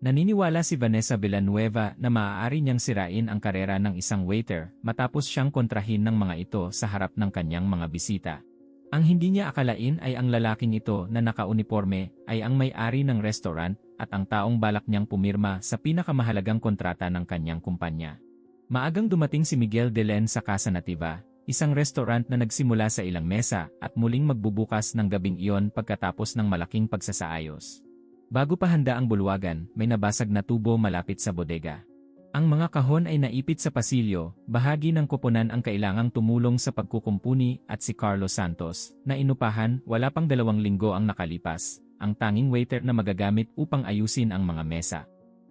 Naniniwala si Vanessa Villanueva na maaari niyang sirain ang karera ng isang waiter matapos siyang kontrahin ng mga ito sa harap ng kanyang mga bisita. Ang hindi niya akalain ay ang lalaking ito na nakauniporme ay ang may-ari ng restaurant at ang taong balak niyang pumirma sa pinakamahalagang kontrata ng kanyang kumpanya. Maagang dumating si Miguel Delen sa Casa Nativa, isang restaurant na nagsimula sa ilang mesa at muling magbubukas ng gabing iyon pagkatapos ng malaking pagsasaayos. Bago pa handa ang bulwagan, may nabasag na tubo malapit sa bodega. Ang mga kahon ay naipit sa pasilyo, bahagi ng koponan ang kailangang tumulong sa pagkukumpuni at si Carlos Santos, na inupahan wala pang 2 linggo ang nakalipas, ang tanging waiter na magagamit upang ayusin ang mga mesa.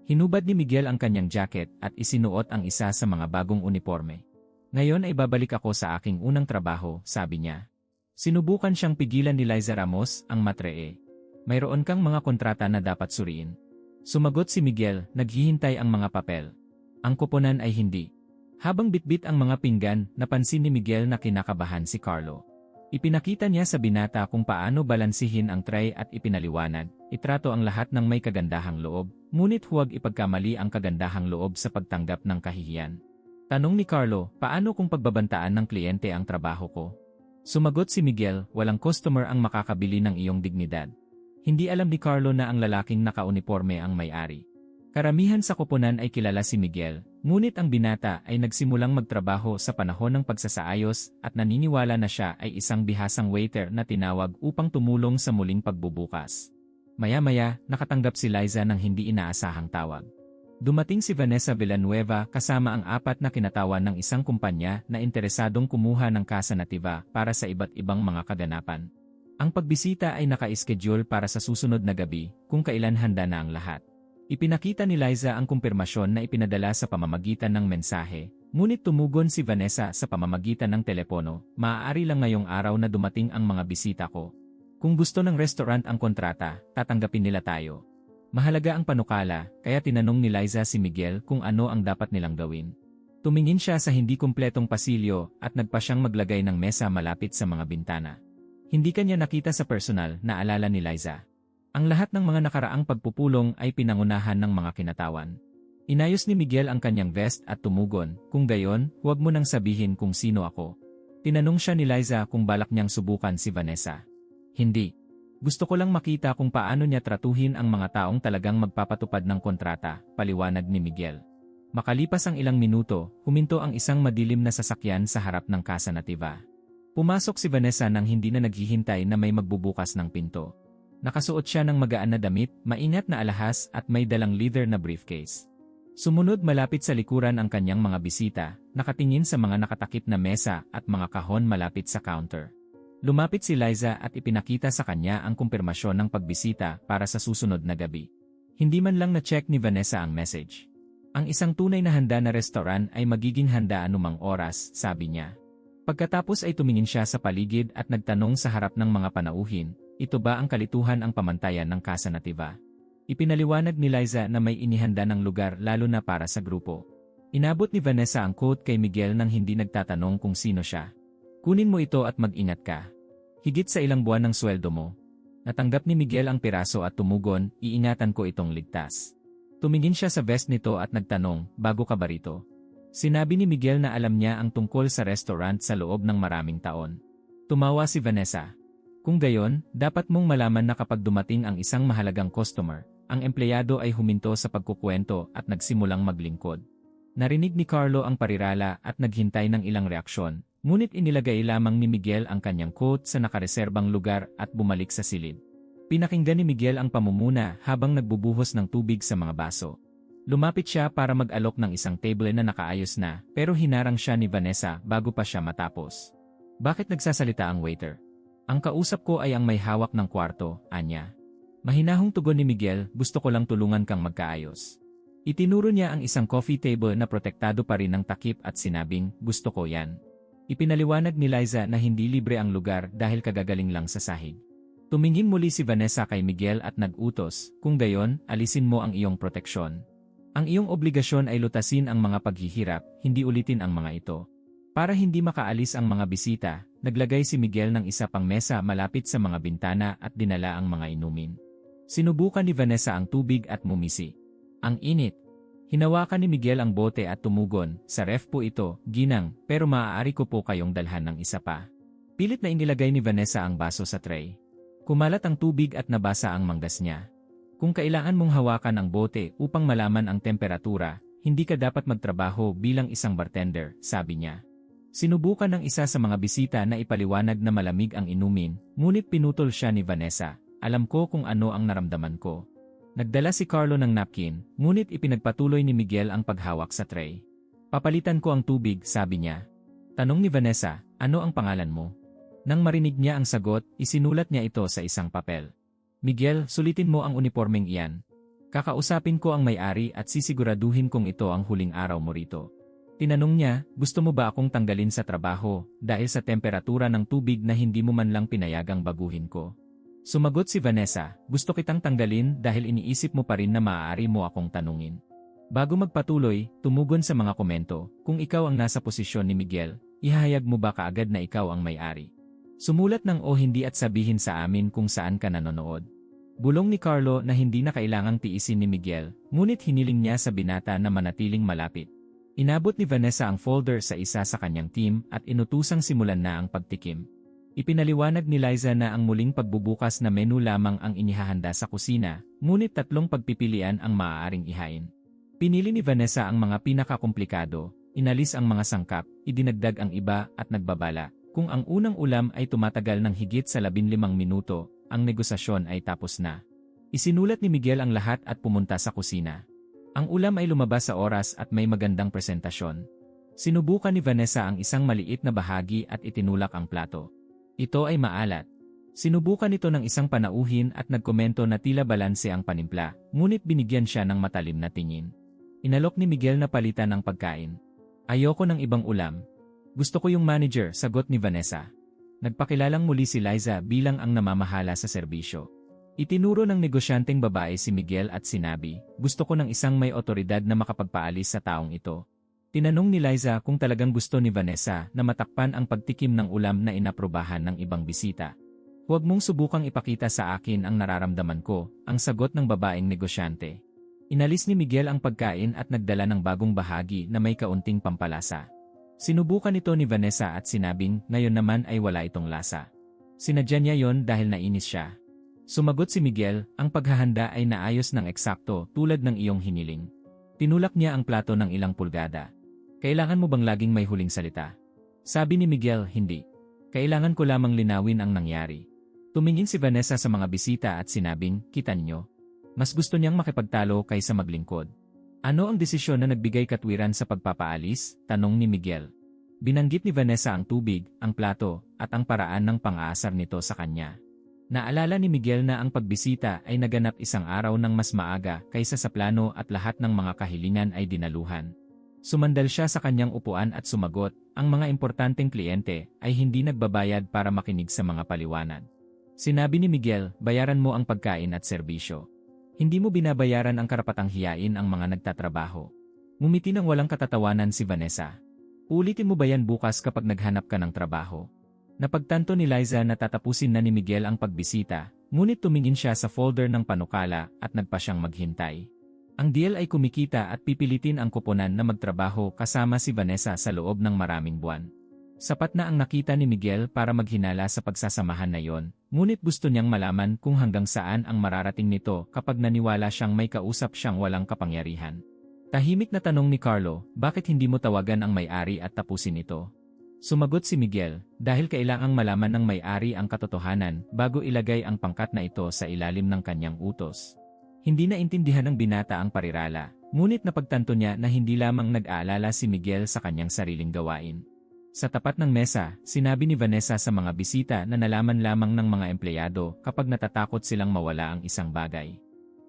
Hinubad ni Miguel ang kanyang jacket at isinuot ang isa sa mga bagong uniforme. Ngayon ay babalik ako sa aking unang trabaho, sabi niya. Sinubukan siyang pigilan ni Liza Ramos, ang matree. Mayroon kang mga kontrata na dapat suriin. Sumagot si Miguel, naghihintay ang mga papel. Ang koponan ay hindi. Habang bitbit ang mga pinggan, napansin ni Miguel na kinakabahan si Carlo. Ipinakita niya sa binata kung paano balansihin ang tray at ipinaliwanag, itrato ang lahat ng may kagandahang loob, ngunit huwag ipagkamali ang kagandahang loob sa pagtanggap ng kahihiyan. Tanong ni Carlo, paano kung pagbabantaan ng kliyente ang trabaho ko? Sumagot si Miguel, walang customer ang makakabili ng iyong dignidad. Hindi alam ni Carlo na ang lalaking nakauniporme ang may-ari. Karamihan sa koponan ay kilala si Miguel, ngunit ang binata ay nagsimulang magtrabaho sa panahon ng pagsasaayos at naniniwala na siya ay isang bihasang waiter na tinawag upang tumulong sa muling pagbubukas. Maya-maya, nakatanggap si Liza ng hindi inaasahang tawag. Dumating si Vanessa Villanueva kasama ang 4 na kinatawan ng isang kumpanya na interesadong kumuha ng Casa Nativa para sa iba't ibang mga kaganapan. Ang pagbisita ay naka-schedule para sa susunod na gabi, kung kailan handa na ang lahat. Ipinakita ni Liza ang kumpirmasyon na ipinadala sa pamamagitan ng mensahe, ngunit tumugon si Vanessa sa pamamagitan ng telepono, maaari lang ngayong araw na dumating ang mga bisita ko. Kung gusto ng restaurant ang kontrata, tatanggapin nila tayo. Mahalaga ang panukala, kaya tinanong ni Liza si Miguel kung ano ang dapat nilang gawin. Tumingin siya sa hindi kumpletong pasilyo at nagpa siyang maglagay ng mesa malapit sa mga bintana. Hindi kanya nakita sa personal, naalala ni Liza. Ang lahat ng mga nakaraang pagpupulong ay pinangunahan ng mga kinatawan. Inayos ni Miguel ang kanyang vest at tumugon, kung gayon, huwag mo nang sabihin kung sino ako. Tinanong siya ni Liza kung balak niyang subukan si Vanessa. Hindi. Gusto ko lang makita kung paano niya tratuhin ang mga taong talagang magpapatupad ng kontrata, paliwanag ni Miguel. Makalipas ang ilang minuto, huminto ang isang madilim na sasakyan sa harap ng Casa Nativa. Pumasok si Vanessa nang hindi na naghihintay na may magbubukas ng pinto. Nakasuot siya ng magaan na damit, maingat na alahas at may dalang leather na briefcase. Sumunod malapit sa likuran ang kanyang mga bisita, nakatingin sa mga nakatakip na mesa at mga kahon malapit sa counter. Lumapit si Liza at ipinakita sa kanya ang kumpirmasyon ng pagbisita para sa susunod na gabi. Hindi man lang na-check ni Vanessa ang message. Ang isang tunay na handa na restaurant ay magiging handa anumang oras, sabi niya. Pagkatapos ay tumingin siya sa paligid at nagtanong sa harap ng mga panauhin, ito ba ang kalituhan ang pamantayan ng Casa Nativa? Ipinaliwanag ni Liza na may inihanda ng lugar lalo na para sa grupo. Inabot ni Vanessa ang coat kay Miguel nang hindi nagtatanong kung sino siya. Kunin mo ito at mag-ingat ka. Higit sa ilang buwan ng sweldo mo. Natanggap ni Miguel ang piraso at tumugon, iingatan ko itong ligtas. Tumingin siya sa vest nito at nagtanong, bago ka ba rito? Sinabi ni Miguel na alam niya ang tungkol sa restaurant sa loob ng maraming taon. Tumawa si Vanessa. Kung gayon, dapat mong malaman na kapag dumating ang isang mahalagang customer, ang empleyado ay huminto sa pagkukwento at nagsimulang maglingkod. Narinig ni Carlo ang parirala at naghintay ng ilang reaksyon, ngunit inilagay lamang ni Miguel ang kanyang coat sa nakareserbang lugar at bumalik sa silid. Pinakinggan ni Miguel ang pamumuna habang nagbubuhos ng tubig sa mga baso. Lumapit siya para mag-alok ng isang table na nakaayos na, pero hinarang siya ni Vanessa bago pa siya matapos. Bakit nagsasalita ang waiter? Ang kausap ko ay ang may hawak ng kwarto, anya. Mahinahong tugon ni Miguel, gusto ko lang tulungan kang magkaayos. Itinuro niya ang isang coffee table na protektado pa rin ng takip at sinabing, gusto ko yan. Ipinaliwanag ni Liza na hindi libre ang lugar dahil kagagaling lang sa sahig. Tumingin muli si Vanessa kay Miguel at nag-utos, kung gayon, alisin mo ang iyong proteksyon. Ang iyong obligasyon ay lutasin ang mga paghihirap, hindi ulitin ang mga ito. Para hindi makaalis ang mga bisita, naglagay si Miguel ng isa pang mesa malapit sa mga bintana at dinala ang mga inumin. Sinubukan ni Vanessa ang tubig at mumisi. Ang init. Hinawakan ni Miguel ang bote at tumugon, sa ref po ito, ginang, pero maaari ko po kayong dalhan ng isa pa. Pilit na inilagay ni Vanessa ang baso sa tray. Kumalat ang tubig at nabasa ang manggas niya. Kung kailangan mong hawakan ang bote upang malaman ang temperatura, hindi ka dapat magtrabaho bilang isang bartender, sabi niya. Sinubukan ng isa sa mga bisita na ipaliwanag na malamig ang inumin, ngunit pinutol siya ni Vanessa. Alam ko kung ano ang naramdaman ko. Nagdala si Carlo ng napkin, ngunit ipinagpatuloy ni Miguel ang paghawak sa tray. Papalitan ko ang tubig, sabi niya. Tanong ni Vanessa, ano ang pangalan mo? Nang marinig niya ang sagot, isinulat niya ito sa isang papel. Miguel, sulitin mo ang unipormeng iyan. Kakausapin ko ang may-ari at sisiguraduhin kong ito ang huling araw mo rito. Tinanong niya, gusto mo ba akong tanggalin sa trabaho dahil sa temperatura ng tubig na hindi mo man lang pinayagang baguhin ko? Sumagot si Vanessa, gusto kitang tanggalin dahil iniisip mo pa rin na maaari mo akong tanungin. Bago magpatuloy, tumugon sa mga komento, kung ikaw ang nasa posisyon ni Miguel, ihahayag mo ba kaagad na ikaw ang may-ari? Sumulat ng o hindi at sabihin sa amin kung saan ka nanonood. Bulong ni Carlo na hindi na kailangang tiisin ni Miguel, ngunit hiniling niya sa binata na manatiling malapit. Inabot ni Vanessa ang folder sa isa sa kanyang team at inutusang simulan na ang pagtikim. Ipinaliwanag ni Liza na ang muling pagbubukas na menu lamang ang inihahanda sa kusina, ngunit 3 pagpipilian ang maaaring ihain. Pinili ni Vanessa ang mga pinakakomplikado, inalis ang mga sangkap, idinagdag ang iba at nagbabala. Kung ang unang ulam ay tumatagal ng higit sa 15 minuto, ang negosasyon ay tapos na. Isinulat ni Miguel ang lahat at pumunta sa kusina. Ang ulam ay lumabas sa oras at may magandang presentasyon. Sinubukan ni Vanessa ang isang maliit na bahagi at itinulak ang plato. Ito ay maalat. Sinubukan ito ng isang panauhin at nagkomento na tila balanse ang panimpla, ngunit binigyan siya ng matalim na tingin. Inalok ni Miguel na palitan ang pagkain. Ayoko ng ibang ulam. Gusto ko yung manager, sagot ni Vanessa. Nagpakilalang muli si Liza bilang ang namamahala sa serbisyo. Itinuro ng negosyanteng babae si Miguel at sinabi, gusto ko ng isang may otoridad na makapagpaalis sa taong ito. Tinanong ni Liza kung talagang gusto ni Vanessa na matakpan ang pagtikim ng ulam na inaprubahan ng ibang bisita. Huwag mong subukang ipakita sa akin ang nararamdaman ko, ang sagot ng babaeng negosyante. Inalis ni Miguel ang pagkain at nagdala ng bagong bahagi na may kaunting pampalasa. Sinubukan ito ni Vanessa at sinabing, ngayon naman ay wala itong lasa. Sinadya niya yon dahil nainis siya. Sumagot si Miguel, ang paghahanda ay naayos ng eksakto tulad ng iyong hiniling. Tinulak niya ang plato ng ilang pulgada. Kailangan mo bang laging may huling salita? Sabi ni Miguel, hindi. Kailangan ko lamang linawin ang nangyari. Tumingin si Vanessa sa mga bisita at sinabing, kita niyo. Mas gusto niyang makipagtalo kaysa maglingkod. Ano ang desisyon na nagbigay katwiran sa pagpapaalis? Tanong ni Miguel. Binanggit ni Vanessa ang tubig, ang plato, at ang paraan ng pang-aasar nito sa kanya. Naalala ni Miguel na ang pagbisita ay naganap isang araw ng mas maaga kaysa sa plano at lahat ng mga kahilingan ay dinaluhan. Sumandal siya sa kanyang upuan at sumagot, ang mga importanteng kliyente ay hindi nagbabayad para makinig sa mga paliwanag. Sinabi ni Miguel, bayaran mo ang pagkain at serbisyo. Hindi mo binabayaran ang karapatang hiyain ang mga nagtatrabaho. Ngumiti ng walang katatawanan si Vanessa. Ulitin mo ba yan bukas kapag naghanap ka ng trabaho? Napagtanto ni Liza na tatapusin na ni Miguel ang pagbisita, ngunit tumingin siya sa folder ng panukala at nagpa siyang maghintay. Ang deal ay kumikita at pipilitin ang koponan na magtrabaho kasama si Vanessa sa loob ng maraming buwan. Sapat na ang nakita ni Miguel para maghinala sa pagsasamahan na yon, ngunit gusto niyang malaman kung hanggang saan ang mararating nito kapag naniwala siyang may kausap siyang walang kapangyarihan. Tahimik na tanong ni Carlo, bakit hindi mo tawagan ang may-ari at tapusin ito? Sumagot si Miguel, dahil kailangang malaman ng may-ari ang katotohanan bago ilagay ang pangkat na ito sa ilalim ng kanyang utos. Hindi na intindihan ng binata ang parirala, ngunit napagtanto niya na hindi lamang nag-aalala si Miguel sa kanyang sariling gawain. Sa tapat ng mesa, sinabi ni Vanessa sa mga bisita na nalaman lamang ng mga empleyado kapag natatakot silang mawala ang isang bagay.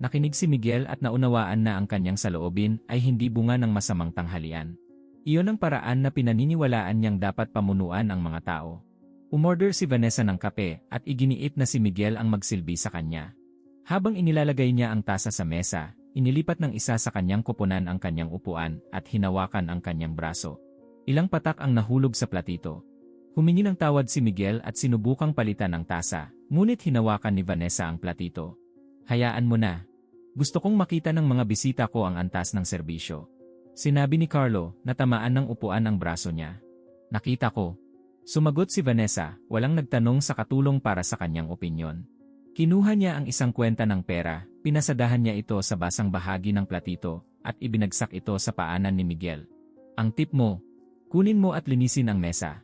Nakinig si Miguel at naunawaan na ang kanyang saloobin ay hindi bunga ng masamang tanghalian. Iyon ang paraan na pinaniniwalaan niyang dapat pamunuan ang mga tao. Umorder si Vanessa ng kape at iginiit na si Miguel ang magsilbi sa kanya. Habang inilalagay niya ang tasa sa mesa, inilipat ng isa sa kanyang koponan ang kanyang upuan at hinawakan ang kanyang braso. Ilang patak ang nahulog sa platito. Humingi ng tawad si Miguel at sinubukang palitan ang tasa, ngunit hinawakan ni Vanessa ang platito. Hayaan mo na. Gusto kong makita ng mga bisita ko ang antas ng serbisyo. Sinabi ni Carlo na tamaan ng upuan ang braso niya. Nakita ko. Sumagot si Vanessa, walang nagtanong sa katulong para sa kanyang opinyon. Kinuha niya ang isang kwenta ng pera, pinasadahan niya ito sa basang bahagi ng platito, at ibinagsak ito sa paanan ni Miguel. Ang tip mo, kunin mo at linisin ang mesa.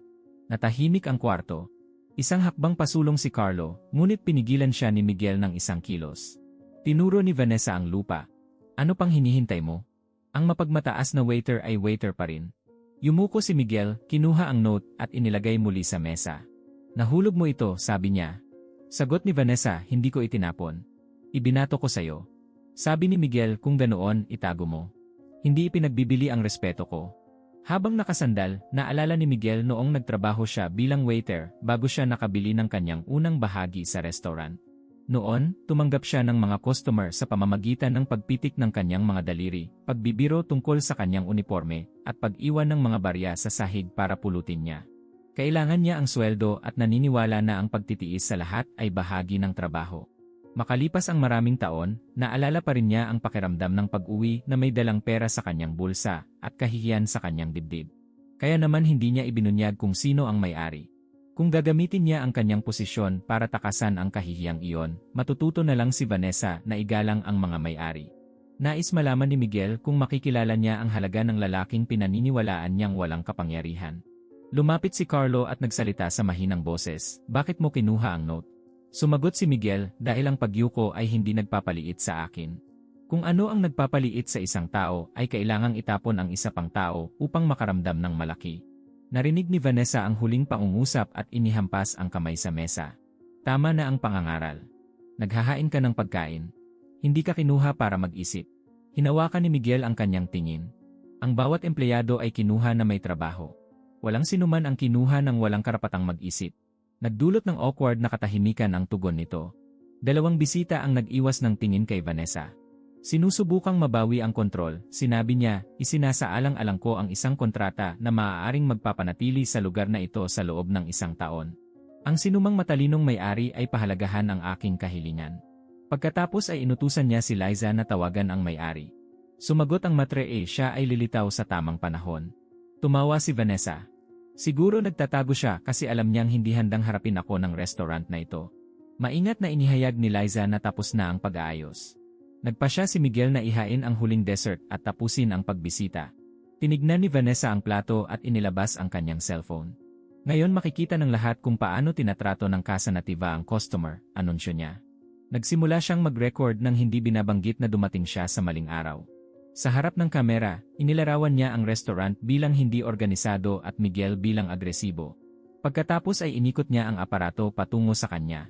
Natahimik ang kwarto. Isang hakbang pasulong si Carlo, ngunit pinigilan siya ni Miguel ng 1 kilos. Tinuro ni Vanessa ang lupa. Ano pang hinihintay mo? Ang mapagmataas na waiter ay waiter pa rin. Yumuko si Miguel, kinuha ang note at inilagay muli sa mesa. Nahulog mo ito, sabi niya. Sagot ni Vanessa, hindi ko itinapon. Ibinato ko sayo. Sabi ni Miguel, kung ganoon, itago mo. Hindi ipinagbibili ang respeto ko. Habang nakasandal, naalala ni Miguel noong nagtrabaho siya bilang waiter bago siya nakabili ng kanyang unang bahagi sa restaurant. Noon, tumanggap siya ng mga customer sa pamamagitan ng pagpitik ng kanyang mga daliri, pagbibiro tungkol sa kanyang uniforme, at pag-iwan ng mga barya sa sahig para pulutin niya. Kailangan niya ang sweldo at naniniwala na ang pagtitiis sa lahat ay bahagi ng trabaho. Makalipas ang maraming taon, naalala pa rin niya ang pakiramdam ng pag-uwi na may dalang pera sa kanyang bulsa at kahihiyan sa kanyang dibdib. Kaya naman hindi niya ibinunyag kung sino ang may-ari. Kung gagamitin niya ang kanyang posisyon para takasan ang kahihiyang iyon, matututo na lang si Vanessa na igalang ang mga may-ari. Nais malaman ni Miguel kung makikilala niya ang halaga ng lalaking pinaniniwalaan niyang walang kapangyarihan. Lumapit si Carlo at nagsalita sa mahinang boses, bakit mo kinuha ang note? Sumagot si Miguel, dahil ang pagyuko ay hindi nagpapaliit sa akin. Kung ano ang nagpapaliit sa isang tao ay kailangang itapon ang isa pang tao upang makaramdam ng malaki. Narinig ni Vanessa ang huling pangungusap at inihampas ang kamay sa mesa. Tama na ang pangangaral. Naghahain ka ng pagkain. Hindi ka kinuha para mag-isip. Hinawakan ni Miguel ang kanyang tingin. Ang bawat empleyado ay kinuha na may trabaho. Walang sinuman ang kinuha ng walang karapatang mag-isip. Nagdulot ng awkward na katahimikan ang tugon nito. 2 bisita ang nag-iwas ng tingin kay Vanessa. Sinusubukang mabawi ang kontrol, sinabi niya, isinasaalang-alang ko ang isang kontrata na maaaring magpapanatili sa lugar na ito sa loob ng 1 taon. Ang sinumang matalinong may-ari ay pahalagahan ang aking kahilingan. Pagkatapos ay inutusan niya si Liza na tawagan ang may-ari. Sumagot ang matre siya ay lilitaw sa tamang panahon. Tumawa si Vanessa. Siguro nagtatago siya kasi alam niyang hindi handang harapin ako ng restaurant na ito. Maingat na inihayag ni Liza na tapos na ang pag-aayos. Nagpasya si Miguel na ihain ang huling dessert at tapusin ang pagbisita. Tinignan ni Vanessa ang plato at inilabas ang kanyang cellphone. Ngayon makikita ng lahat kung paano tinatrato ng Casa Nativa ang customer, anunsyo niya. Nagsimula siyang mag-record nang hindi binabanggit na dumating siya sa maling araw. Sa harap ng kamera, inilarawan niya ang restaurant bilang hindi organisado at Miguel bilang agresibo. Pagkatapos ay inikot niya ang aparato patungo sa kanya.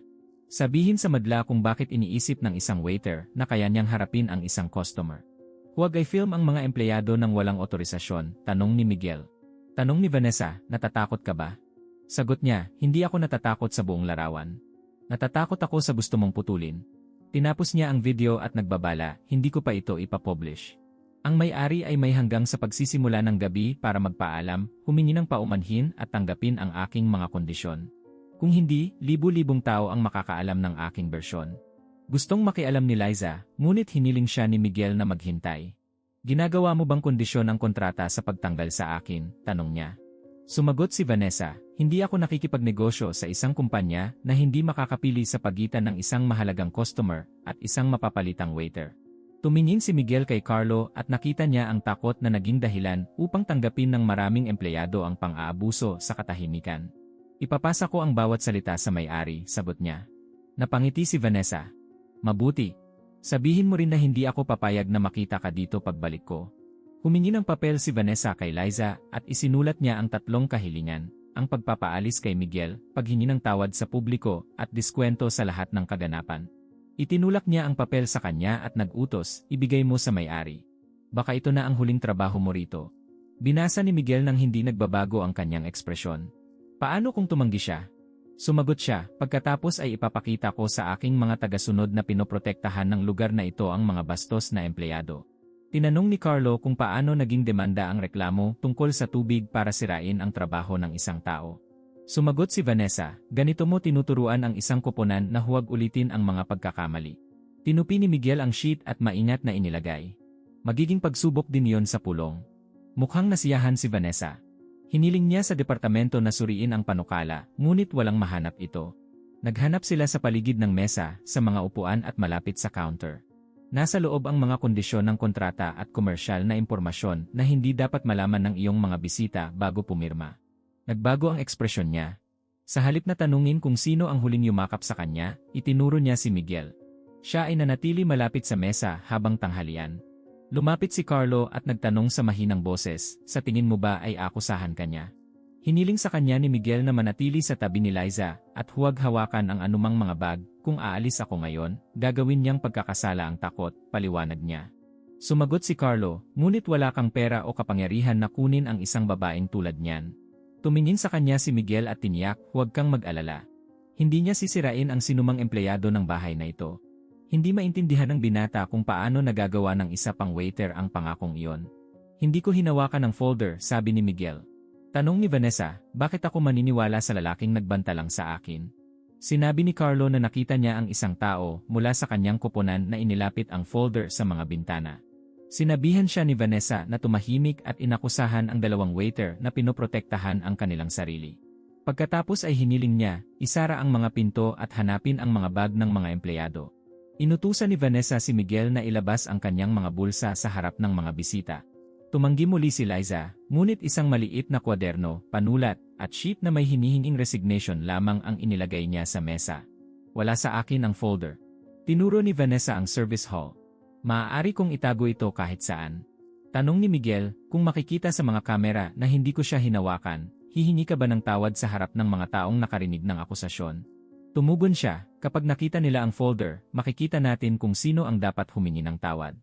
Sabihin sa madla kung bakit iniisip ng isang waiter na kaya niyang harapin ang isang customer. Huwag ay film ang mga empleyado ng walang otorisasyon, tanong ni Miguel. Tanong ni Vanessa, natatakot ka ba? Sagot niya, hindi ako natatakot sa buong larawan. Natatakot ako sa gusto mong putulin. Tinapos niya ang video at nagbabala, hindi ko pa ito ipapublish. Ang may-ari ay may hanggang sa pagsisimula ng gabi para magpaalam, humingi ng paumanhin at tanggapin ang aking mga kondisyon. Kung hindi, libu-libong tao ang makakaalam ng aking bersyon. Gustong makialam ni Liza, ngunit hiniling siya ni Miguel na maghintay. Ginagawa mo bang kondisyon ang kontrata sa pagtanggal sa akin? Tanong niya. Sumagot si Vanessa, hindi ako nakikipagnegosyo sa isang kumpanya na hindi makakapili sa pagitan ng isang mahalagang customer at isang mapapalitang waiter. Tumingin si Miguel kay Carlo at nakita niya ang takot na naging dahilan upang tanggapin ng maraming empleyado ang pang-aabuso sa katahimikan. Ipapasa ko ang bawat salita sa may-ari, sagot niya. Napangiti si Vanessa. Mabuti. Sabihin mo rin na hindi ako papayag na makita ka dito pagbalik ko. Humingi ng papel si Vanessa kay Liza at isinulat niya ang 3 kahilingan, ang pagpapaalis kay Miguel, paghingi ng tawad sa publiko at diskwento sa lahat ng kaganapan. Itinulak niya ang papel sa kanya at nag-utos, ibigay mo sa may-ari. Baka ito na ang huling trabaho mo rito. Binasa ni Miguel nang hindi nagbabago ang kanyang ekspresyon. Paano kung tumanggi siya? Sumagot siya, pagkatapos ay ipapakita ko sa aking mga tagasunod na pinoprotektahan ng lugar na ito ang mga bastos na empleyado. Tinanong ni Carlo kung paano naging demanda ang reklamo tungkol sa tubig para sirain ang trabaho ng isang tao. Sumagot si Vanessa, ganito mo tinuturuan ang isang koponan na huwag ulitin ang mga pagkakamali. Tinupi ni Miguel ang sheet at maingat na inilagay. Magiging pagsubok din iyon sa pulong. Mukhang nasiyahan si Vanessa. Hiniling niya sa departamento na suriin ang panukala, ngunit walang mahanap ito. Naghanap sila sa paligid ng mesa, sa mga upuan at malapit sa counter. Nasa loob ang mga kondisyon ng kontrata at komersyal na impormasyon na hindi dapat malaman ng iyong mga bisita bago pumirma. Nagbago ang ekspresyon niya. Sa halip na tanungin kung sino ang huling yumakap sa kanya, itinuro niya si Miguel. Siya ay nanatili malapit sa mesa habang tanghalian. Lumapit si Carlo at nagtanong sa mahinang boses, sa tingin mo ba ay akusahan ka niya? Hiniling sa kanya ni Miguel na manatili sa tabi ni Liza at huwag hawakan ang anumang mga bag. Kung aalis ako ngayon, gagawin niyang pagkakasala ang takot, paliwanag niya. Sumagot si Carlo, ngunit wala kang pera o kapangyarihan na kunin ang isang babaeng tulad niyan. Tumingin sa kanya si Miguel at tiniyak, huwag kang mag-alala. Hindi niya sisirain ang sinumang empleyado ng bahay na ito. Hindi maintindihan ng binata kung paano nagagawa ng isa pang waiter ang pangakong iyon. Hindi ko hinawakan ang folder, sabi ni Miguel. Tanong ni Vanessa, bakit ako maniniwala sa lalaking nagbanta lang sa akin? Sinabi ni Carlo na nakita niya ang isang tao mula sa kanyang kuponan na inilapit ang folder sa mga bintana. Sinabihan siya ni Vanessa na tumahimik at inakusahan ang dalawang waiter na pinoprotektahan ang kanilang sarili. Pagkatapos ay hiniling niya, isara ang mga pinto at hanapin ang mga bag ng mga empleyado. Inutusan ni Vanessa si Miguel na ilabas ang kanyang mga bulsa sa harap ng mga bisita. Tumanggi muli si Liza, ngunit isang maliit na kwaderno, panulat, at sheet na may hinihinging resignation lamang ang inilagay niya sa mesa. Wala sa akin ang folder. Tinuro ni Vanessa ang service hall. Maaari kong itago ito kahit saan. Tanong ni Miguel, kung makikita sa mga kamera na hindi ko siya hinawakan, hihingi ka ba ng tawad sa harap ng mga taong nakarinig ng akusasyon? Tumugon siya, kapag nakita nila ang folder, makikita natin kung sino ang dapat humingi ng tawad.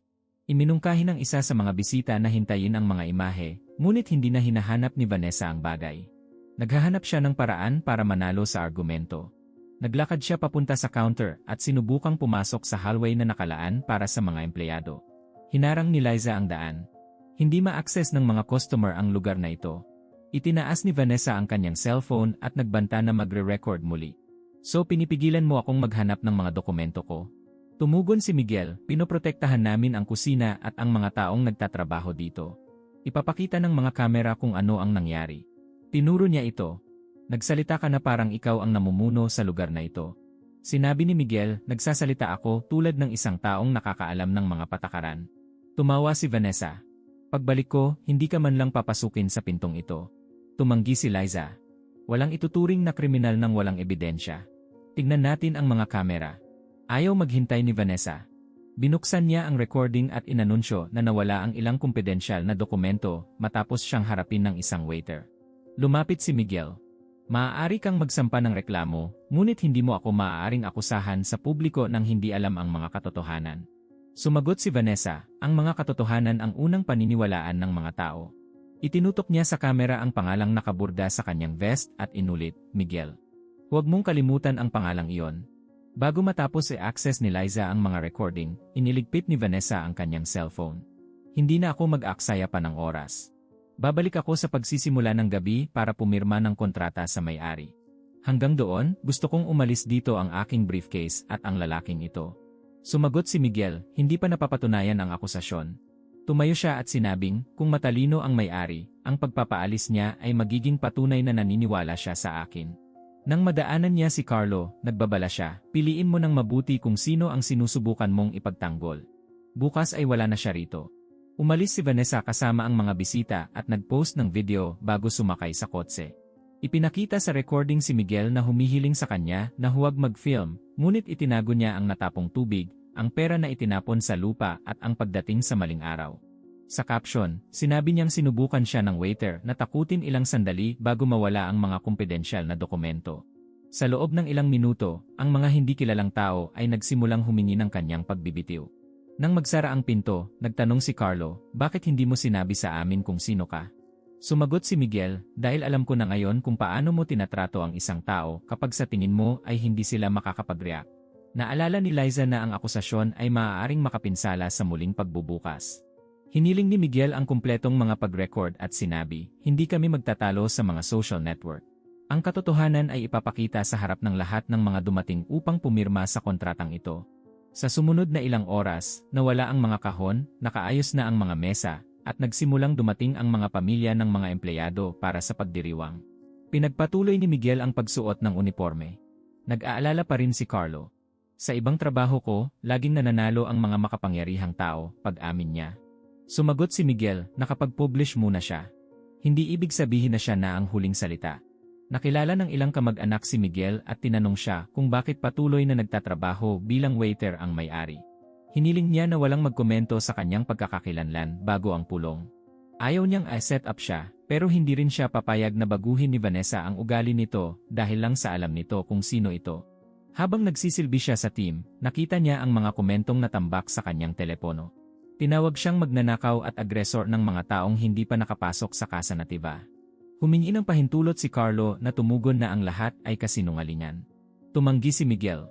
Iminungkahi ng isa sa mga bisita na hintayin ang mga imahe, ngunit hindi na hinahanap ni Vanessa ang bagay. Naghahanap siya ng paraan para manalo sa argumento. Naglakad siya papunta sa counter at sinubukang pumasok sa hallway na nakalaan para sa mga empleyado. Hinarang ni Liza ang daan. Hindi ma-access ng mga customer ang lugar na ito. Itinaas ni Vanessa ang kanyang cellphone at nagbanta na magre-record muli. So pinipigilan mo akong maghanap ng mga dokumento ko? Tumugon si Miguel, pinoprotektahan namin ang kusina at ang mga taong nagtatrabaho dito. Ipapakita ng mga kamera kung ano ang nangyari. Tinuro niya ito. Nagsalita ka na parang ikaw ang namumuno sa lugar na ito. Sinabi ni Miguel, nagsasalita ako tulad ng isang taong nakakaalam ng mga patakaran. Tumawa si Vanessa. Pagbalik ko, hindi ka man lang papasukin sa pintong ito. Tumanggi si Liza. Walang ituturing na kriminal ng walang ebidensya. Tignan natin ang mga kamera. Ayaw maghintay ni Vanessa. Binuksan niya ang recording at inanunsyo na nawala ang ilang kumpidensyal na dokumento matapos siyang harapin ng isang waiter. Lumapit si Miguel. Maaari kang magsampa ng reklamo, ngunit hindi mo ako maaaring akusahan sa publiko nang hindi alam ang mga katotohanan. Sumagot si Vanessa, ang mga katotohanan ang unang paniniwalaan ng mga tao. Itinutok niya sa kamera ang pangalang nakaburda sa kanyang vest at inulit, Miguel. Huwag mong kalimutan ang pangalang iyon. Bago matapos i-access ni Liza ang mga recording, iniligpit ni Vanessa ang kanyang cellphone. Hindi na ako mag-aksaya pa ng oras. Babalik ako sa pagsisimula ng gabi para pumirma ng kontrata sa may-ari. Hanggang doon, gusto kong umalis dito ang aking briefcase at ang lalaking ito. Sumagot si Miguel, hindi pa napapatunayan ang akusasyon. Tumayo siya at sinabing, kung matalino ang may-ari, ang pagpapaalis niya ay magiging patunay na naniniwala siya sa akin. Nang madaanan niya si Carlo, nagbabala siya, piliin mo ng mabuti kung sino ang sinusubukan mong ipagtanggol. Bukas ay wala na siya rito. Umalis si Vanessa kasama ang mga bisita at nag-post ng video bago sumakay sa kotse. Ipinakita sa recording si Miguel na humihiling sa kanya na huwag mag-film, ngunit itinago niya ang natapong tubig, ang pera na itinapon sa lupa at ang pagdating sa maling araw. Sa caption, sinabi niyang sinubukan siya ng waiter na takutin ilang sandali bago mawala ang mga kumpidensyal na dokumento. Sa loob ng ilang minuto, ang mga hindi kilalang tao ay nagsimulang humingi ng kanyang pagbibitiw. Nang magsara ang pinto, nagtanong si Carlo, bakit hindi mo sinabi sa amin kung sino ka? Sumagot si Miguel, dahil alam ko na ngayon kung paano mo tinatrato ang isang tao kapag sa tingin mo ay hindi sila makakapag-react. Naalala ni Liza na ang akusasyon ay maaaring makapinsala sa muling pagbubukas. Hiniling ni Miguel ang kumpletong mga pag-record at sinabi, hindi kami magtatalo sa mga social network. Ang katotohanan ay ipapakita sa harap ng lahat ng mga dumating upang pumirma sa kontratang ito. Sa sumunod na ilang oras, nawala ang mga kahon, nakaayos na ang mga mesa, at nagsimulang dumating ang mga pamilya ng mga empleyado para sa pagdiriwang. Pinagpatuloy ni Miguel ang pagsuot ng uniforme. Nag-aalala pa rin si Carlo. Sa ibang trabaho ko, laging nananalo ang mga makapangyarihang tao, pag-amin niya. Sumagot si Miguel, nakapag-publish muna siya. Hindi ibig sabihin na siya na ang huling salita. Nakilala ng ilang kamag-anak si Miguel at tinanong siya kung bakit patuloy na nagtatrabaho bilang waiter ang may-ari. Hiniling niya na walang magkomento sa kanyang pagkakakilanlan bago ang pulong. Ayaw niyang set up siya, pero hindi rin siya papayag na baguhin ni Vanessa ang ugali nito dahil lang sa alam nito kung sino ito. Habang nagsisilbi siya sa team, nakita niya ang mga komentong natambak sa kanyang telepono. Tinawag siyang magnanakaw at agresor ng mga taong hindi pa nakapasok sa Casa Nativa. Humingi ng pahintulot si Carlo na tumugon na ang lahat ay kasinungalingan. Tumanggi si Miguel.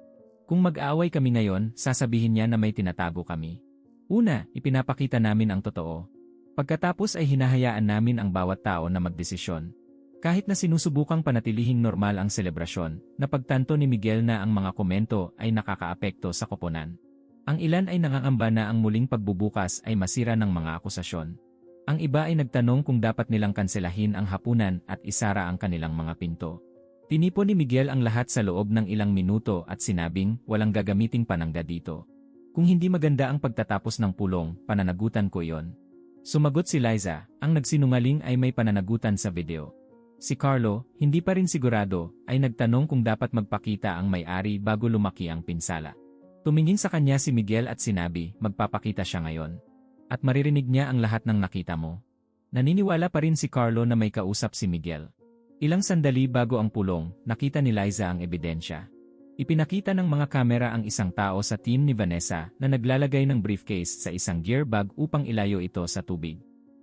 Kung mag-aaway kami ngayon, sasabihin niya na may tinatago kami. Una, ipinapakita namin ang totoo. Pagkatapos ay hinahayaan namin ang bawat tao na magdesisyon. Kahit na sinusubukang panatilihing normal ang selebrasyon, napagtanto ni Miguel na ang mga komento ay nakakaapekto sa koponan. Ang ilan ay nangangamba na ang muling pagbubukas ay masira ng mga akusasyon. Ang iba ay nagtanong kung dapat nilang kanselahin ang hapunan at isara ang kanilang mga pinto. Tinipon ni Miguel ang lahat sa loob ng ilang minuto at sinabing walang gagamiting panangga dito. Kung hindi maganda ang pagtatapos ng pulong, pananagutan ko iyon. Sumagot si Liza, ang nagsinungaling ay may pananagutan sa video. Si Carlo, hindi pa rin sigurado, ay nagtanong kung dapat magpakita ang may-ari bago lumaki ang pinsala. Tumingin sa kanya si Miguel at sinabi, magpapakita siya ngayon. At maririnig niya ang lahat ng nakita mo. Naniniwala pa rin si Carlo na may kausap si Miguel. Ilang sandali bago ang pulong, nakita ni Liza ang ebidensya. Ipinakita ng mga kamera ang isang tao sa team ni Vanessa na naglalagay ng briefcase sa isang gear bag upang ilayo ito sa tubig.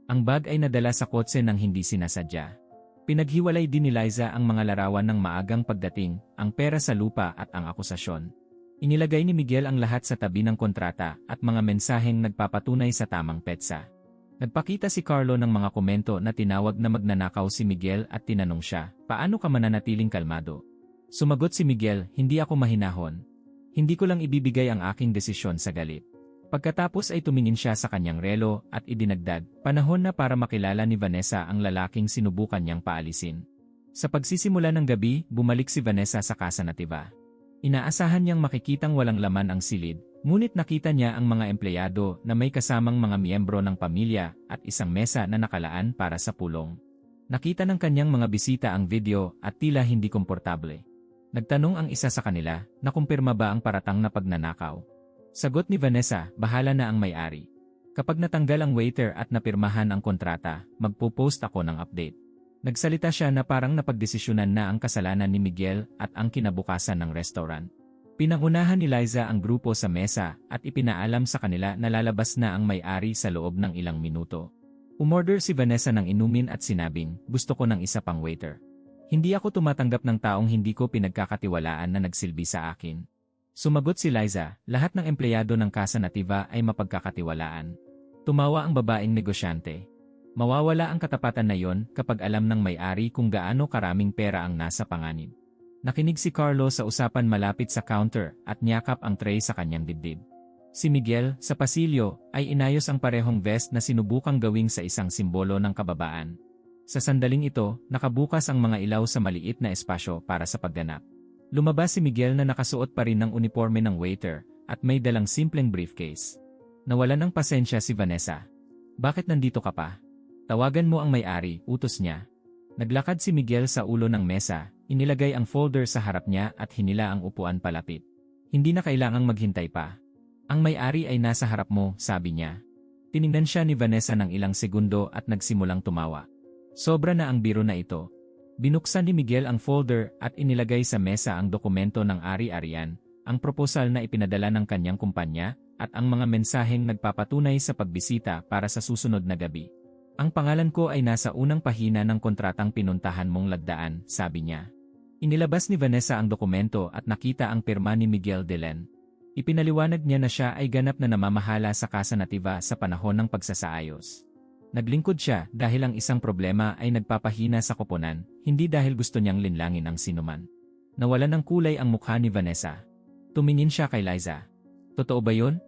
Ang bag ay nadala sa kotse nang hindi sinasadya. Pinaghiwalay din ni Liza ang mga larawan ng maagang pagdating, ang pera sa lupa at ang akusasyon. Inilagay ni Miguel ang lahat sa tabi ng kontrata at mga mensaheng nagpapatunay sa tamang petsa. Nagpakita si Carlo ng mga komento na tinawag na magnanakaw si Miguel at tinanong siya, paano ka mananatiling kalmado? Sumagot si Miguel, hindi ako mahinahon. Hindi ko lang ibibigay ang aking desisyon sa galit. Pagkatapos ay tumingin siya sa kanyang relo at idinagdag, panahon na para makilala ni Vanessa ang lalaking sinubukan niyang paalisin. Sa pagsisimula ng gabi, bumalik si Vanessa sa Casa Nativa. Inaasahan niyang makikitang walang laman ang silid, ngunit nakita niya ang mga empleyado na may kasamang mga miyembro ng pamilya at isang mesa na nakalaan para sa pulong. Nakita ng kanyang mga bisita ang video at tila hindi komportable. Nagtanong ang isa sa kanila, nakumpirma ba ang paratang na pagnanakaw? Sagot ni Vanessa, bahala na ang may-ari. Kapag natanggal ang waiter at napirmahan ang kontrata, magpo-post ako ng update. Nagsalita siya na parang napagdesisyonan na ang kasalanan ni Miguel at ang kinabukasan ng restaurant. Pinangunahan ni Liza ang grupo sa mesa at ipinaalam sa kanila na lalabas na ang may-ari sa loob ng ilang minuto. Umorder si Vanessa ng inumin at sinabing, gusto ko ng isa pang waiter. Hindi ako tumatanggap ng taong hindi ko pinagkakatiwalaan na nagsilbi sa akin. Sumagot si Liza, lahat ng empleyado ng Casa Nativa ay mapagkakatiwalaan. Tumawa ang babaeng negosyante. Mawawala ang katapatan na yon kapag alam ng may-ari kung gaano karaming pera ang nasa panganib. Nakinig si Carlo sa usapan malapit sa counter at niyakap ang tray sa kanyang dibdib. Si Miguel, sa pasilyo, ay inayos ang parehong vest na sinubukang gawing sa isang simbolo ng kababaan. Sa sandaling ito, nakabukas ang mga ilaw sa maliit na espasyo para sa pagganap. Lumabas si Miguel na nakasuot pa rin ng uniforme ng waiter at may dalang simpleng briefcase. Nawalan ng pasensya si Vanessa. Bakit nandito ka pa? Tawagan mo ang may-ari, utos niya. Naglakad si Miguel sa ulo ng mesa, inilagay ang folder sa harap niya at hinila ang upuan palapit. Hindi na kailangang maghintay pa. Ang may-ari ay nasa harap mo, sabi niya. Tiningnan siya ni Vanessa ng ilang segundo at nagsimulang tumawa. Sobra na ang biro na ito. Binuksan ni Miguel ang folder at inilagay sa mesa ang dokumento ng ari-arian, ang proposal na ipinadala ng kanyang kumpanya, at ang mga mensaheng nagpapatunay sa pagbisita para sa susunod na gabi. Ang pangalan ko ay nasa unang pahina ng kontratang pinuntahan mong lagdaan, sabi niya. Inilabas ni Vanessa ang dokumento at nakita ang pirma ni Miguel Delen. Ipinaliwanag niya na siya ay ganap na namamahala sa Casa Nativa sa panahon ng pagsasaayos. Naglingkod siya dahil ang isang problema ay nagpapahina sa koponan, hindi dahil gusto niyang linlangin ang sinuman. Nawalan ng kulay ang mukha ni Vanessa. Tumingin siya kay Liza. Totoo ba yun?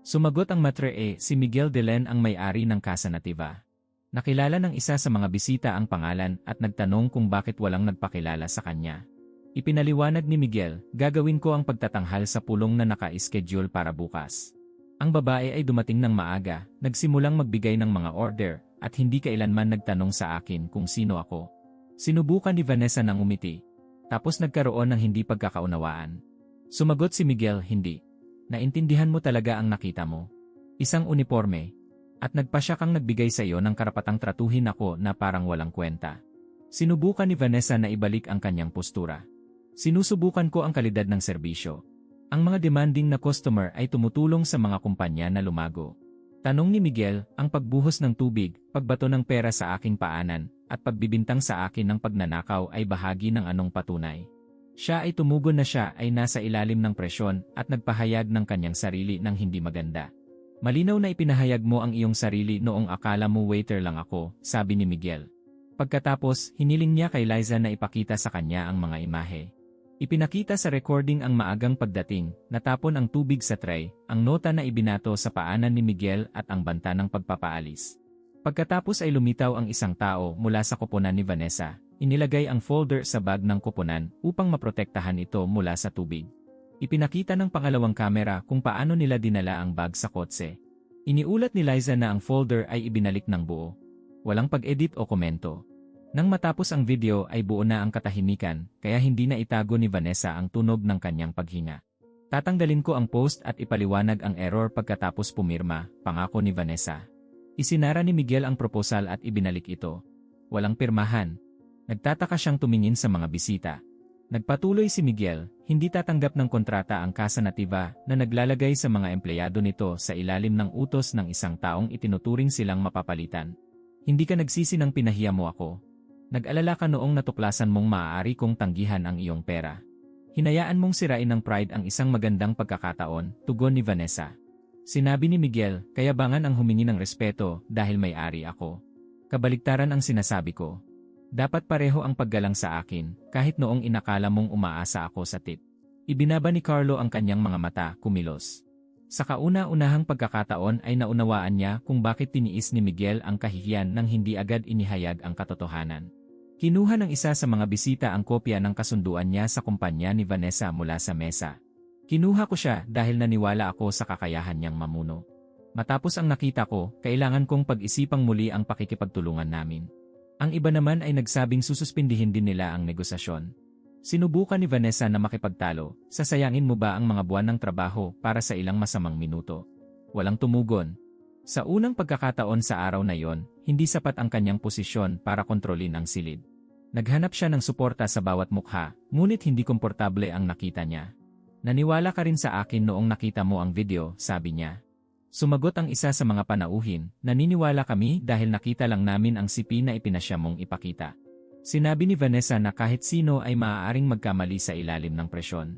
Sumagot ang matre si Miguel Delen ang may-ari ng Casa Nativa. Nakilala ng isa sa mga bisita ang pangalan at nagtanong kung bakit walang nagpakilala sa kanya. Ipinaliwanag ni Miguel, gagawin ko ang pagtatanghal sa pulong na naka-schedule para bukas. Ang babae ay dumating ng maaga, nagsimulang magbigay ng mga order, at hindi kailanman nagtanong sa akin kung sino ako. Sinubukan ni Vanessa ng umiti. Tapos nagkaroon ng hindi pagkakaunawaan. Sumagot si Miguel, hindi. Naintindihan mo talaga ang nakita mo. Isang uniforme. At nagpasya kang nagbigay sa iyo ng karapatang tratuhin ako na parang walang kwenta. Sinubukan ni Vanessa na ibalik ang kanyang postura. Sinusubukan ko ang kalidad ng serbisyo. Ang mga demanding na customer ay tumutulong sa mga kumpanya na lumago. Tanong ni Miguel, ang pagbuhos ng tubig, pagbato ng pera sa aking paanan, at pagbibintang sa akin ng pagnanakaw ay bahagi ng anong patunay. Siya ay tumugon na siya ay nasa ilalim ng presyon at nagpahayag ng kanyang sarili ng hindi maganda. Malinaw na ipinahayag mo ang iyong sarili noong akala mo waiter lang ako, sabi ni Miguel. Pagkatapos, hiniling niya kay Liza na ipakita sa kanya ang mga imahe. Ipinakita sa recording ang maagang pagdating, natapon ang tubig sa tray, ang nota na ibinato sa paanan ni Miguel at ang banta ng pagpapaalis. Pagkatapos ay lumitaw ang isang tao mula sa koponan ni Vanessa, inilagay ang folder sa bag ng koponan upang maprotektahan ito mula sa tubig. Ipinakita ng pangalawang kamera kung paano nila dinala ang bag sa kotse. Iniulat ni Liza na ang folder ay ibinalik ng buo. Walang pag-edit o komento. Nang matapos ang video ay buo na ang katahimikan, kaya hindi na itago ni Vanessa ang tunog ng kanyang paghinga. Tatanggalin ko ang post at ipaliwanag ang error pagkatapos pumirma, pangako ni Vanessa. Isinara ni Miguel ang proposal at ibinalik ito. Walang pirmahan. Nagtataka siyang tumingin sa mga bisita. Nagpatuloy si Miguel, hindi tatanggap ng kontrata ang Casa Nativa na naglalagay sa mga empleyado nito sa ilalim ng utos ng isang taong itinuturing silang mapapalitan. Hindi ka nagsisi ng pinahiya mo ako. Nag-alala ka noong natuklasan mong maaari kong tanggihan ang iyong pera. Hinayaan mong sirain ng pride ang isang magandang pagkakataon, tugon ni Vanessa. Sinabi ni Miguel, kayabangan ang humingi ng respeto dahil may-ari ako. Kabaligtaran ang sinasabi ko. Dapat pareho ang paggalang sa akin, kahit noong inakala mong umaasa ako sa tip. Ibinaba ni Carlo ang kanyang mga mata, kumilos. Sa kauna-unahang pagkakataon ay naunawaan niya kung bakit tiniis ni Miguel ang kahihiyan nang hindi agad inihayag ang katotohanan. Kinuha ng isa sa mga bisita ang kopya ng kasunduan niya sa kumpanya ni Vanessa mula sa mesa. Kinuha ko siya dahil naniwala ako sa kakayahan niyang mamuno. Matapos ang nakita ko, kailangan kong pag-isipang muli ang pakikipagtulungan namin. Ang iba naman ay nagsabing sususpindihin din nila ang negosasyon. Sinubukan ni Vanessa na makipagtalo, sasayangin mo ba ang mga buwan ng trabaho para sa ilang masamang minuto? Walang tumugon. Sa unang pagkakataon sa araw na yon, hindi sapat ang kanyang posisyon para kontrolin ang silid. Naghanap siya ng suporta sa bawat mukha, ngunit hindi komportable ang nakita niya. Naniwala ka rin sa akin noong nakita mo ang video, sabi niya. Sumagot ang isa sa mga panauhin, naniniwala kami dahil nakita lang namin ang sipi na ipinasya mong ipakita. Sinabi ni Vanessa na kahit sino ay maaaring magkamali sa ilalim ng presyon.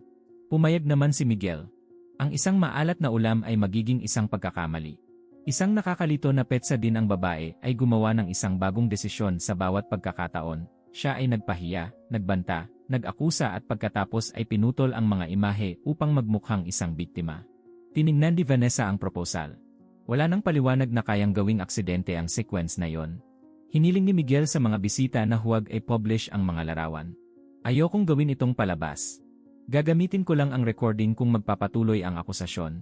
Pumayag naman si Miguel. Ang isang maalat na ulam ay magiging isang pagkakamali. Isang nakakalito na petsa din ang babae ay gumawa ng isang bagong desisyon sa bawat pagkakataon. Siya ay nagpahiya, nagbanta, nag-akusa at pagkatapos ay pinutol ang mga imahe upang magmukhang isang biktima. Tiningnan ni Vanessa ang proposal. Wala nang paliwanag na kayang gawing aksidente ang sequence na yon. Hiniling ni Miguel sa mga bisita na huwag i-publish ang mga larawan. Ayokong gawin itong palabas. Gagamitin ko lang ang recording kung magpapatuloy ang akusasyon.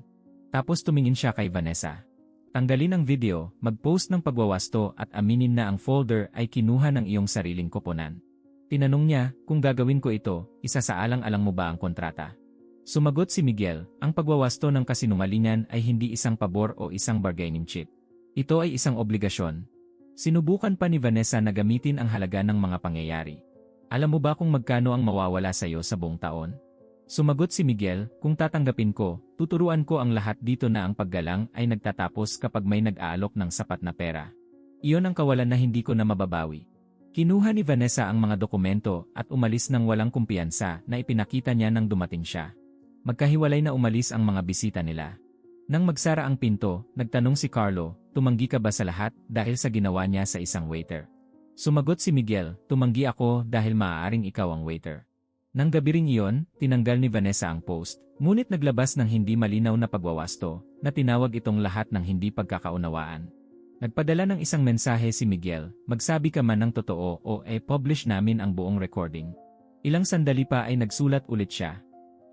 Tapos tumingin siya kay Vanessa. Tanggalin ang video, mag-post ng pagwawasto at aminin na ang folder ay kinuha ng iyong sariling koponan. Tinanong niya, kung gagawin ko ito, isasaalang-alang mo ba ang kontrata? Sumagot si Miguel, ang pagwawasto ng kasinungalingan ay hindi isang pabor o isang bargaining chip. Ito ay isang obligasyon. Sinubukan pa ni Vanessa na gamitin ang halaga ng mga pangyayari. Alam mo ba kung magkano ang mawawala sa iyo sa buong taon? Sumagot si Miguel, kung tatanggapin ko, tuturuan ko ang lahat dito na ang paggalang ay nagtatapos kapag may nag-aalok ng sapat na pera. Iyon ang kawalan na hindi ko na mababawi. Kinuha ni Vanessa ang mga dokumento at umalis ng walang kumpiyansa na ipinakita niya nang dumating siya. Magkahiwalay na umalis ang mga bisita nila. Nang magsara ang pinto, nagtanong si Carlo, tumanggi ka ba sa lahat dahil sa ginawa niya sa isang waiter? Sumagot si Miguel, tumanggi ako dahil maaaring ikaw ang waiter. Nang gabi ring iyon, tinanggal ni Vanessa ang post, ngunit naglabas ng hindi malinaw na pagwawasto, na tinawag itong lahat ng hindi pagkakaunawaan. Nagpadala ng isang mensahe si Miguel, magsabi ka man ng totoo o publish namin ang buong recording. Ilang sandali pa ay nagsulat ulit siya.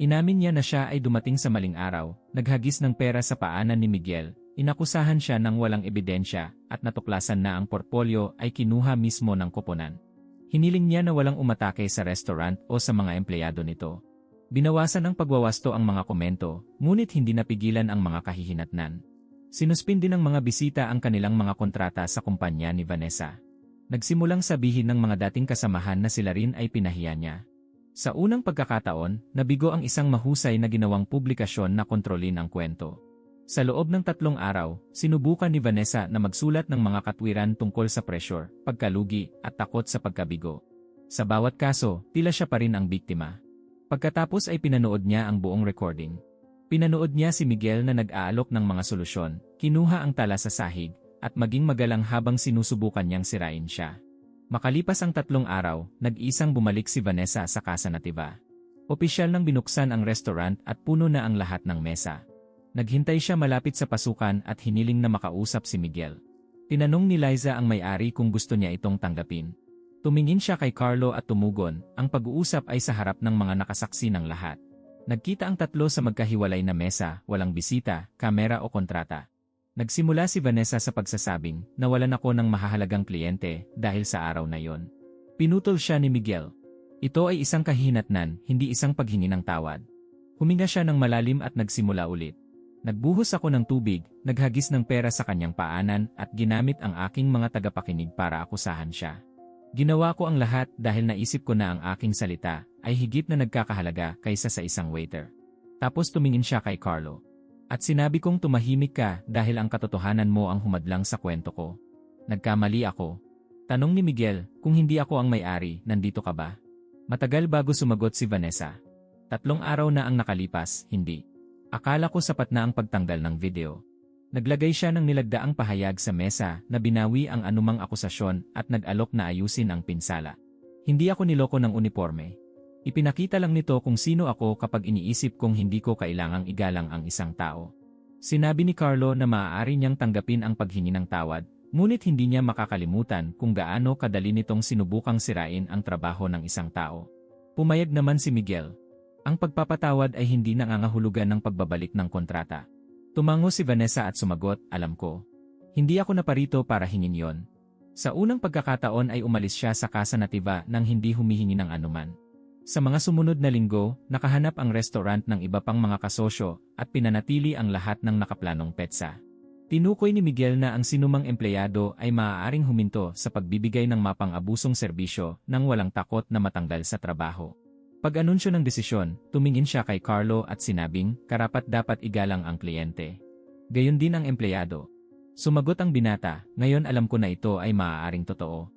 Inamin niya na siya ay dumating sa maling araw, naghagis ng pera sa paanan ni Miguel, inakusahan siya ng walang ebidensya, at natuklasan na ang portfolyo ay kinuha mismo ng koponan. Hiniling niya na walang umatake sa restaurant o sa mga empleyado nito. Binawasan ng pagwawasto ang mga komento, ngunit hindi napigilan ang mga kahihinatnan. Sinuspin din ng mga bisita ang kanilang mga kontrata sa kumpanya ni Vanessa. Nagsimulang sabihin ng mga dating kasamahan na sila rin ay pinahiya niya. Sa unang pagkakataon, nabigo ang isang mahusay na ginawang publikasyon na kontrolin ang kwento. Sa loob ng 3 araw, sinubukan ni Vanessa na magsulat ng mga katwiran tungkol sa pressure, pagkalugi, at takot sa pagkabigo. Sa bawat kaso, tila siya pa rin ang biktima. Pagkatapos ay pinanood niya ang buong recording. Pinanood niya si Miguel na nag-aalok ng mga solusyon, kinuha ang tala sa sahig, at maging magalang habang sinusubukan niyang sirain siya. Makalipas ang 3 araw, nag-isang bumalik si Vanessa sa Casa Nativa. Opisyal nang binuksan ang restaurant at puno na ang lahat ng mesa. Naghintay siya malapit sa pasukan at hiniling na makausap si Miguel. Tinanong ni Liza ang may-ari kung gusto niya itong tanggapin. Tumingin siya kay Carlo at tumugon, ang pag-uusap ay sa harap ng mga nakasaksi ng lahat. Nagkita ang tatlo sa magkahiwalay na mesa, walang bisita, kamera o kontrata. Nagsimula si Vanessa sa pagsasabing, nawalan ako ng mahahalagang kliyente dahil sa araw na yon. Pinutol siya ni Miguel. Ito ay isang kahihinatnan, hindi isang paghingi ng tawad. Huminga siya ng malalim at nagsimula ulit. Nagbuhos ako ng tubig, naghagis ng pera sa kanyang paanan at ginamit ang aking mga tagapakinig para akusahan siya. Ginawa ko ang lahat dahil naisip ko na ang aking salita ay higit na nagkakahalaga kaysa sa isang waiter. Tapos tumingin siya kay Carlo. At sinabi kong tumahimik ka dahil ang katotohanan mo ang humadlang sa kwento ko. Nagkamali ako. Tanong ni Miguel, kung hindi ako ang may-ari, nandito ka ba? Matagal bago sumagot si Vanessa. 3 araw na ang nakalipas, hindi. Akala ko sapat na ang pagtanggal ng video. Naglagay siya ng nilagdaang pahayag sa mesa na binawi ang anumang akusasyon at nag-alok na ayusin ang pinsala. Hindi ako niloko ng uniforme. Ipinakita lang nito kung sino ako kapag iniisip kong hindi ko kailangang igalang ang isang tao. Sinabi ni Carlo na maaari niyang tanggapin ang paghingi ng tawad, ngunit hindi niya makakalimutan kung gaano kadali nitong sinubukang sirain ang trabaho ng isang tao. Pumayag naman si Miguel. Ang pagpapatawad ay hindi nangangahulugan ng pagbabalik ng kontrata. Tumango si Vanessa at sumagot, alam ko. Hindi ako naparito para hingin yon. Sa unang pagkakataon ay umalis siya sa Casa Nativa nang hindi humihingi ng anuman. Sa mga sumunod na linggo, nakahanap ang restaurant ng iba pang mga kasosyo at pinanatili ang lahat ng nakaplanong petsa. Tinukoy ni Miguel na ang sinumang empleyado ay maaaring huminto sa pagbibigay ng mapang-abusong serbisyo nang walang takot na matanggal sa trabaho. Pag-anunsyo ng desisyon, tumingin siya kay Carlo at sinabing, karapat-dapat igalang ang kliyente. Gayon din ang empleyado. Sumagot ang binata, ngayon alam ko na ito ay maaaring totoo.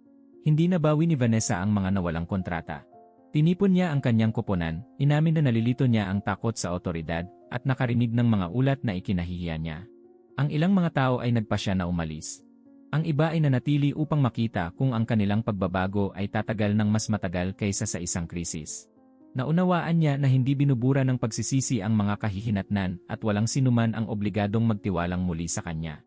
Hindi nabawi ni Vanessa ang mga nawalang kontrata. Tinipon niya ang kanyang koponan, inamin na nalilito niya ang takot sa otoridad, at nakarinig ng mga ulat na ikinahihiya niya. Ang ilang mga tao ay nagpasya na umalis. Ang iba ay nanatili upang makita kung ang kanilang pagbabago ay tatagal ng mas matagal kaysa sa isang krisis. Naunawaan niya na hindi binubura ng pagsisisi ang mga kahihinatnan at walang sinuman ang obligadong magtiwalang muli sa kanya.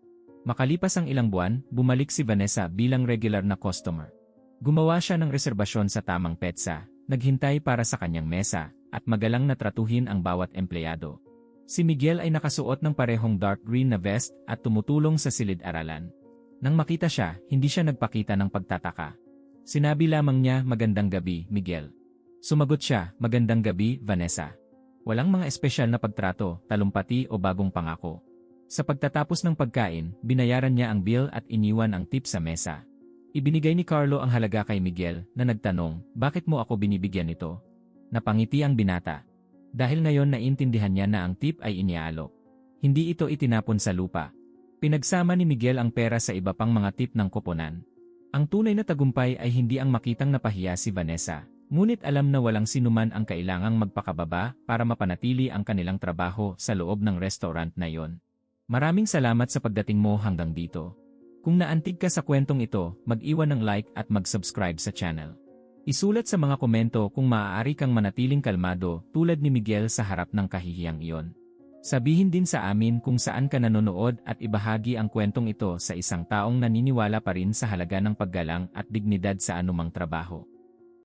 Makalipas ang ilang buwan, bumalik si Vanessa bilang regular na customer. Gumawa siya ng reserbasyon sa tamang petsa, naghintay para sa kanyang mesa, at magalang na tratuhin ang bawat empleyado. Si Miguel ay nakasuot ng parehong dark green na vest at tumutulong sa silid-aralan. Nang makita siya, hindi siya nagpakita ng pagtataka. Sinabi lamang niya, magandang gabi, Miguel. Sumagot siya, magandang gabi, Vanessa. Walang mga espesyal na pagtrato, talumpati o bagong pangako. Sa pagtatapos ng pagkain, binayaran niya ang bill at iniwan ang tip sa mesa. Ibinigay ni Carlo ang halaga kay Miguel na nagtanong, bakit mo ako binibigyan nito? Napangiti ang binata. Dahil ngayon naintindihan niya na ang tip ay iniaalok. Hindi ito itinapon sa lupa. Pinagsama ni Miguel ang pera sa iba pang mga tip ng koponan. Ang tunay na tagumpay ay hindi ang makitang napahiya si Vanessa. Ngunit alam na walang sinuman ang kailangang magpakababa para mapanatili ang kanilang trabaho sa loob ng restaurant na yon. Maraming salamat sa pagdating mo hanggang dito. Kung naantig ka sa kwentong ito, mag-iwan ng like at mag-subscribe sa channel. Isulat sa mga komento kung maaari kang manatiling kalmado tulad ni Miguel sa harap ng kahihiyang iyon. Sabihin din sa amin kung saan ka nanonood at ibahagi ang kwentong ito sa isang taong naniniwala pa rin sa halaga ng paggalang at dignidad sa anumang trabaho.